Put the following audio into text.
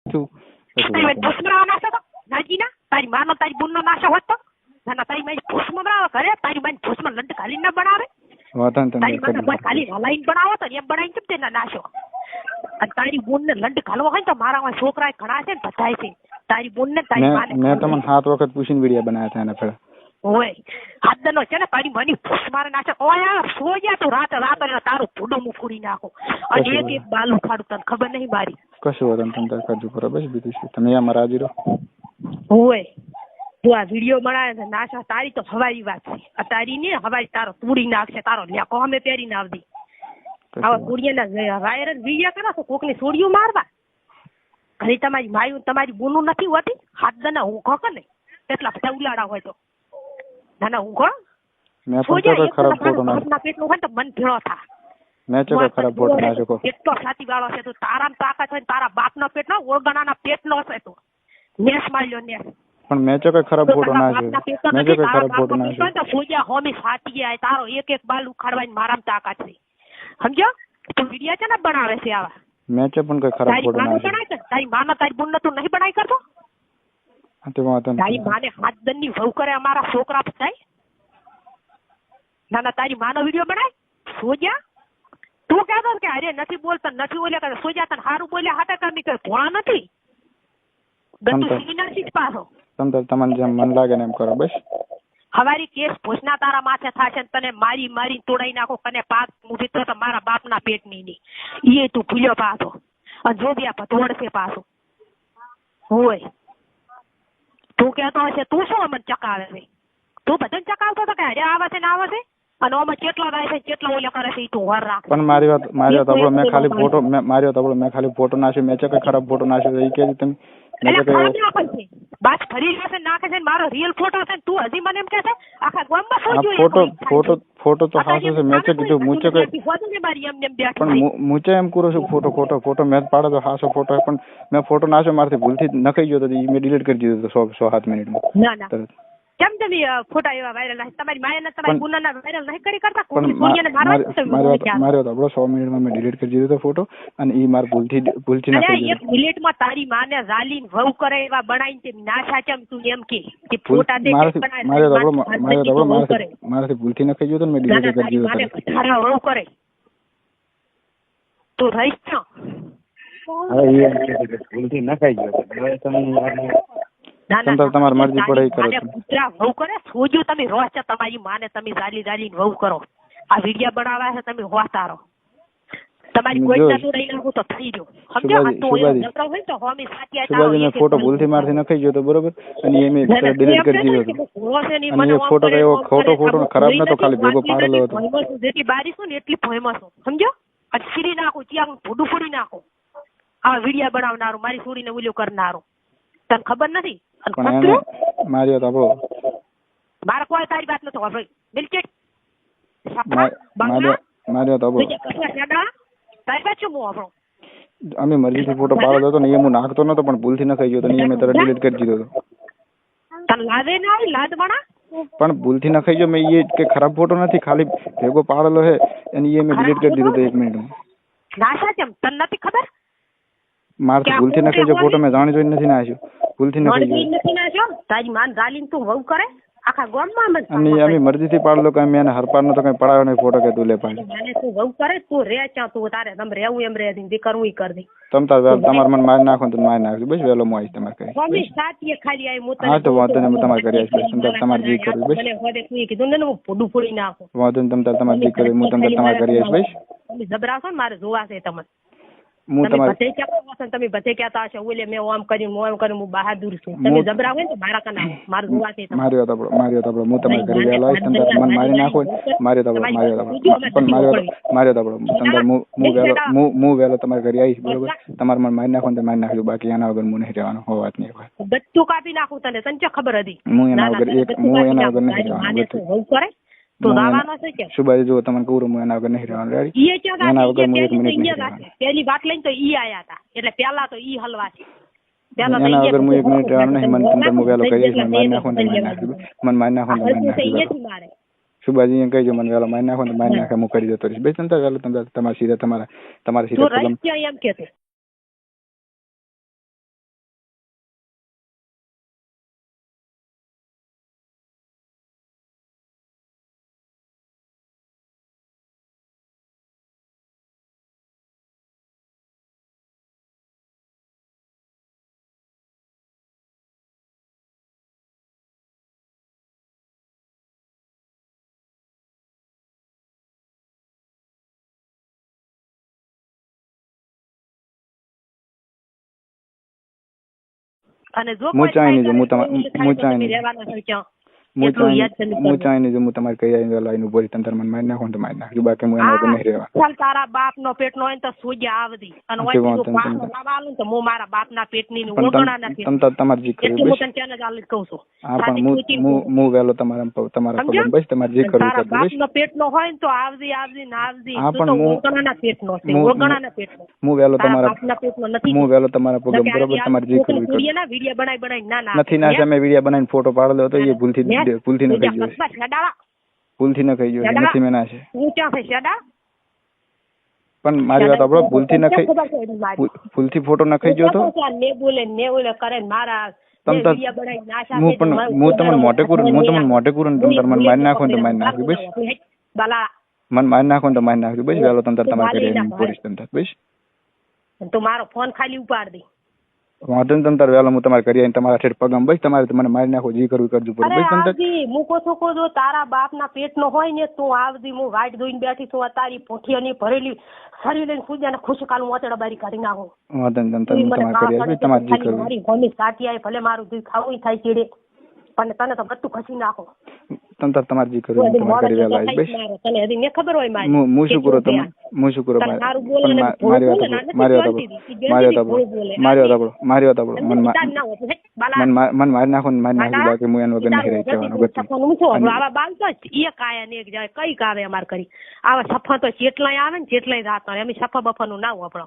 તું તારી ભૂસમરાવા નાશો તો નાજીના તારી માનો તારી બુનનો નાશો હોત તો ના તારી મારી ભૂસમરાવા કરે તારી મારી ભૂસમાં લંડ ખાલી ના બનાવે વાતન તને તારી માનો ખાલી હલાઈને બનાવો તો એમ બનાવીને કેમ તેના નાશો અને તારી બુનને લંડ ખાલવો હોય તો મારામાં છોકરા ઘણા છે ને બધાય છે તારી બુનને તારી માને મેં તમને 7 વખત પૂછીને વિડિયો બનાવ્યા હતા એના પેલા ઓય હાદનો છે ને તારી મની ભૂસ મારે નાશે ઓય સો ગયા તું રાત તારું ભૂડું હું ફૂડી નાખો અને એક બાલ ઉખાડું તને ખબર નહીં મારી કશું વાતન તને કરજો કરો બસ બીજું શું તમે આમાં રાજી રહો ઓય તું આ વિડિયો બનાવે છે નાશા તારી તો હવાઈ વાત છે આ તારી ને હવાઈ તારો તૂડી નાખશે તારો લેકો અમે પહેરીને આવતી આવા કુડિયાના વાયરલ વિડિયા કરો છો કોકની સોડિયું મારવા ઘરે તમારી માયું તમારી બુનું નથી હોતી હાથ દના હું ખોક ને એટલા બધા ઉલાડા હોય તો ના હું ખો મેં પણ ખરાબ ફોટો ના પેટનું હોય તો મન ભેળો થા મેં તો ખરાબ ફોટો નાખ્યો એટલો સાથી વાળો છે તો તારામ તાકાત હોય તારા બાપનો પેટનો ઓળગણાના પેટનો છે તો નેસ માર્યો નેસ પણ મેં તો ખરાબ ફોટો નાખ્યો મેં તો ખરાબ ફોટો નાખ્યો તો ફોજા હોમી સાટી ગયા તારો એક બાલ ઉખાડવાની મારામ તાકાત છે સમજો તું વિડિયા છે ને બનાવે છે આવા મેં તો પણ કોઈ ખરાબ ફોટો નાખ્યો તારી માનો તારી બુનને તું નહીં બનાવી કરતો તારી માને હાથ દનની વહુ કરે અમારા છોકરા થાય ના તારી માનો વિડિયો બનાય સોજા તું કહેતો કે અરે નથી બોલતા નથી બોલ્યા કરે સોજા તને સારું બોલ્યા હાથે કમી કે ભોળા નથી ગતું સીનાથી જ પાછો તમને જેમ મન લાગે ને એમ કરો બસ હવારી કેસ ભોજના તારા માથે થાશે તને મારી તોડાઈ નાખો કને પાક મૂકી તો મારા બાપના પેટની ની એ તું ભૂલ્યો પાછો અને જોબિયા પતોડ છે પાછો હોય તું કહેતો હશે તું શું અમને ચકાવે છે તું બધાને ચકાવતો તો કે અરે આવે છે ને આવે છે અને આમાં કેટલો થાય છે કેટલો ઓલા કરે છે તું વર રાખ પણ મારી વાત આપણો મેં ખાલી ફોટો મેં ખાલી ફોટો નાખ્યો મેં કે ખરાબ ફોટો નાખ્યો એ કે તમે બાત ફરી જશે નાખે છે મારો રિયલ ફોટો છે તું હજી મને એમ કહે છે આખા ગામમાં શું જોયું ફોટો તો હાસે છે મેં કીધું મૂચે પણ મૂચે એમ કરું છું ફોટો મેં પાડે તો હાસો ફોટો પણ મેં ફોટો નાખ્યો મારથી ભૂલથી નખાઈ ગયો તો મેં ડિલીટ કરી દીધો તો 6-7 મિનિટમાં ના કેમ તમે ફોટા એવા વાયરલ નથી તમારી માયાના તમારી ગુનાના વાયરલ નહીં કરી કરતા કોઈ ગુણિયાને મારવા માર્યો તો આપણો 100 મિનિટમાં મેં ડિલીટ કરી દીધો તો ફોટો અને ઈ માર ભૂલથી નખાઈ ગયો એક મિનિટમાં તારી માને ઝાલીન વહુ કરે એવા બનાવીને તે નાશા કેમ તું એમ કે ફોટા દે મારાથી ભૂલથી નખાઈ ગયો તો મેં ડિલીટ કરી દીધો તો તારા વહુ કરે તો રહીશ છો હવે એ ભૂલથી નખાઈ ગયો તો તમારી મરજી પડે કરો પુત્રા વહુ કરે સોજો તમે રોજ છે તમારી માને તમે ઝાલીને વહુ કરો આ વિડિયા બનાવવા છે તમે હોતારો તમારી કોઈ તો રહી નાખો તો થઈ ગયો સમજો આ તો નકરા હોય તો હોમી સાચી સુબાજી મેં ફોટો ભૂલથી મારથી નખાઈ ગયો તો બરોબર અને એ મેં ડિલીટ કરી દીધો હતો અને એ ફોટો કયો ખોટો ફોટો ખરાબ નતો ખાલી ભેગો પાડેલો હતો જેટલી બારી છું ને એટલી ભયમાં છું સમજો અને સીરી નાખો ત્યાં ભૂડું ફોડી નાખો આ વિડિયા બનાવનારું મારી છોડીને ઉલ્યો કરનારું તને ખબર નથી માર્યો તો આપણો મારે કોઈ તારી વાત નથી હોય બિલકુલ માર્યો તો આપણો તારી વાત શું આપણો અમે મરજીથી ફોટો પાડેલો હતો ને એ હું નાખતો નતો પણ ભૂલથી નખાઈ ગયો તો ને મેં તરત ડિલીટ કરી દીધો હતો તને લાદે ના આવી લાદ બના પણ ભૂલથી નખાઈ ગયો મેં એ કે ખરાબ ફોટો નથી ખાલી ભેગો પાડેલો છે અને એ મેં ડિલીટ કરી દીધો હતો 1 મિનિટમાં નાશા કેમ તને નથી ખબર મારથી ભૂલથી નખાઈ ગયો ફોટો મેં જાણી જોઈને નથી નાખ્યો ભૂલથી નખાઈ ગયો તારી માન ઝાલીન તું વહુ કરે આખા ગામમાં અને અમે મરજીથી પાડલો કે મેં હરપારનો તો કઈ પડાયો નહીં ફોટો કે તું લે પાડી મને તું વહુ કરે તું રે ચા તું તારે તમ રહેવું એમ રે દી કરવું ઈ કર દે તમ તાર તમાર મન મારી નાખો તો મારી નાખજો બસ વેલો મો આવીશ તમારે કરી મમ્મી સાચી ખાલી આવી મોત હા તો વાંધો નહીં તમારે કરી આવીશ બસ તમ તમારે જી કરવી બસ મને હોદે તું કીધું ને હું ફોડું ફોડી નાખો વાંધો નહીં તમ તમારે જી કરવી હું તમારે કરી આવીશ બસ તમે જબરાશો ને મારે જોવા છે તમને હું તમારે તમે બધે કહેતા હશે ઓલે મેં આમ કર્યું હું બહાદુર છું તમે જબરા હોય ને મારા કના મારું જોવા છે માર્યો તો હું તમારે કરી વેલો આવીશ તમ તાર મન મારી નાખો માર્યો તો પણ માર્યો તો હું વેલો તમારે કરી આવીશ બરોબર તમારે મન મારી નાખો ને મારી નાખજો બાકી એના વગર હું નહીં રહેવાનો હો વાત નહીં હોય બધું કાપી નાખું તને તને ખબર હતી હું એના વગર નહીં રહેવાનો તો દાવાનો છે કે સુબાજી જો તમને કહું હું એના વગર નહીં રહેવાનું રેડી એના વગર હું 1 મિનિટ નહીં પેલી વાત લઈને તો ઈ આયા હતા એટલે પેલા તો ઈ હલવા છે એના વગર હું 1 મિનિટ રહેવાનું નહીં મને તમને હું વેલો કરીશ મને મારી નાખો ને મારી નાખો સુબાજી એમ કહીજો મને વેલો મારી નાખો ને મારી નાખે હું કરી દેતો રહીશ બે તંત્ર વેલો તમારા સીધા તમારા સીધા એમ કે અને જો હું કોઈ ચાઈ નહીં થાય જો હું તો એવું થાય તો ચાઈ તમે નહીં રહેવાના છો ક્યાં? હું એટલું ચાઈ યાદ કરી હું ચાઈ નહીં જો હું તમારે કહી આવીને લાઈને ઉભો રહી તમે મને મારી નાખો ને તો મારી નાખજો બાકી હું એના વગર નહીં રહેવા. ચાલ તારા બાપ નો પેટ નો હોય ને તો સોજ્યા આવતી અને હોય કેવો બીજું તમ- પાછો લાવવા આલું ને તો હું મારા બાપ ના પેટ ની પણ ઓગણા નથી તમારે જે કરવું એટલું હું બસ તને ત્યાં જ આલી કહું છું. હા સાદી પણ ખોટી હું વહેલો તમારા સમજ્યો? પગમ બસ તમારે જે કરવું તારા કરજો બાપ બસ. નો પેટ નો હોય ને તો આવજી ને આવજી. હા, તું પણ તો હું- ઓગણાના પેટ નો છે, હું- ઓગણાના પેટ નો. હું વહેલો તારા તમારા બાપના પેટ નો નથી. હું વહેલો તમારા પગમ બરોબર તમારે જે કરવું કરજો. વિડીયો બનાવી ના નથી ના છે મેં વિડીયો બનાવીને ફોટો પાડેલો હતો એ ભૂલથી ન ખાઈ ગયો છે. ભૂલથી ન ખાઈ ગયો છે નથી મેં ના છે હું ક્યાં છે શેડા? પણ મારી વાત આપણો ભૂલથી ન ખાઈ ભૂલથી ફોટો ન ખાઈ ગયો તો ને બોલે કરે ને મારા તમ તાર- વિડીયો બનાવી નાશા હું તમને મોટે કરું ને તમે મારી નાખો ને તો મારી નાખજો બસ. બાલા મને મારી નાખો ને તો મારી નાખજો બસ વહેલો તમે તમારે ઘરે આવીને પોલીસ તમે બસ. તું મારો ફોન ખાલી ઉપાડ દે. વાંધો ને તમે વહેલો હું તમારે ઘરે આવીને તમારા ઠેઠ પગમ બસ તમારે મને મારી નાખો જે કરવું કરજો અરે બસ તમે આવજી મૂકો છો જો તારા બાપ ના પેટ નો હોય ને તું આવજી હું વાટ જોઈને બેઠી છું તારી પોઠિયાની ભરેલી શરીર લઈને પૂજાને ખુશકાલ મોતેડા બારી કાઢી નાખો. વાંધો ને તમે તમારે ઘરે આવી તમારે જે કરવું મારી ભોમી સાટી આવે ભલે મારું દૂધ ખાવું થાય ચીડે પણ તને તો બધું ખસી નાખો. તમે તમારે જે કરવું હોય તમારે ઘરે વહેલા આવી બસ. તને હજી ને ખબર હોય મારી હું શું કરું તમે હું શું કરું મારી વાત મારી નાખો ને મારી નાખી બાકી હું એના વગર નહીં રહી કહેવાનું આવા બાલ તો એક આયા ને એક જાય કઈ કાવે અમાર કરી આવા સફા તો ચેટલાય આવે ને ચેટલાય રાત અમે સફા બફા નું ના આપણો